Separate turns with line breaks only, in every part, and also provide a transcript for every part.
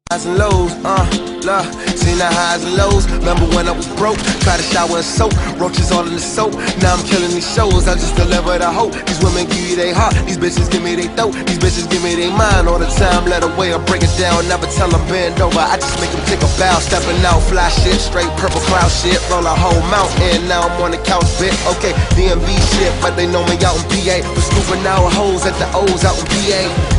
Highs and lows, look, seen the highs and lows. Remember when I was broke, tried to shower and soap, roaches all in the soap. Now I'm killing these shows, I just deliver the hope. These women give you their heart, these bitches give me their throat. These bitches give me their mind all the time. Let away or break it down, never tell them bend over. I just make them take a bow, stepping out, fly shit, straight purple cloud shit. Roll a whole mountain, now I'm on the couch, bit. Okay, DMV shit, but they know me out in PA. We're scooping out hoes at the O's out in PA.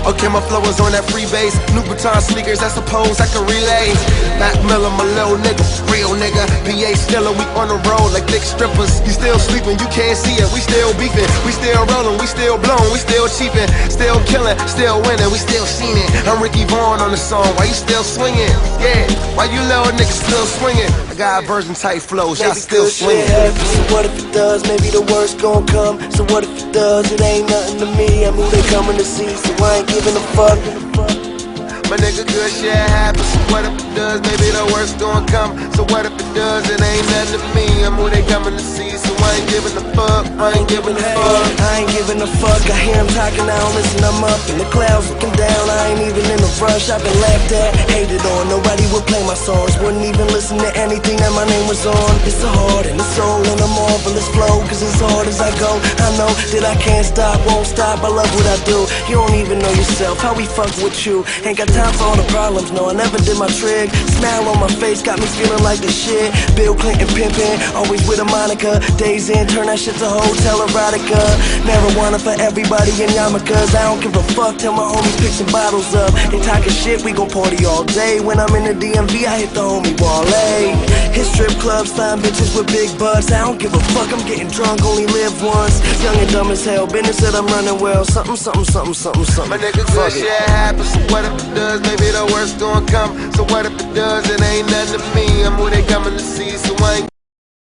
Okay, my flow is on that free base. New Baton sneakers, I suppose I can relay. Mac Miller, my little nigga, real nigga. PA Stiller, we on the road like thick strippers. You still sleeping, you can't see it. We still beefing, we still rolling, we still blowing, we still cheaping, still killing, still winning, we still seen it. I'm Ricky Vaughn on the song. Why you still swinging? Yeah, why you little niggas still swinging? I got virgin type flows, y'all still swinging.
So what if it does? Maybe the worst gon' come. So what if it does? It ain't nothing to me. I'm who they coming to see, so I ain't giving a fuck.
My nigga, good shit happens. So what if it does? Maybe the worst gon' come. So what if it does? It ain't nothing to me. I'm who they coming to see, so I ain't giving a fuck. I ain't giving a fuck.
I ain't giving a fuck. I hear him talking, I don't listen. I'm up in the clouds looking down. I ain't even in a rush. I've been laughed at, hated on. Nobody would play my songs. Wouldn't even listen to anything that my name was on. It's the heart and the soul and a marvelous flow. Cause as hard as I go, I know that I can't stop, won't stop. I love what I do. You don't even know yourself. How we fuck with you? Ain't got time for all the problems. No, I never did my trick. Smile on my face got me feeling like the shit. Bill Clinton pimpin', always with a Monica. Days in, turn that shit to hotel erotica. Marijuana for everybody in yarmulkes. I don't give a fuck till my homies pick some bottles up. They talking shit, we gon' party all day. When I'm in the DMV, I hit the homie Wale. Hit strip clubs, find bitches with big butts. I don't give a fuck, I'm getting drunk, only live once. Young and dumb as hell, business that I'm running well. Something, something, something, something, something.
My nigga, good shit happens. So what if it does? Maybe the worst gon' come. So what if it does? It ain't nothing to me. I'm who they coming to see, so I ain't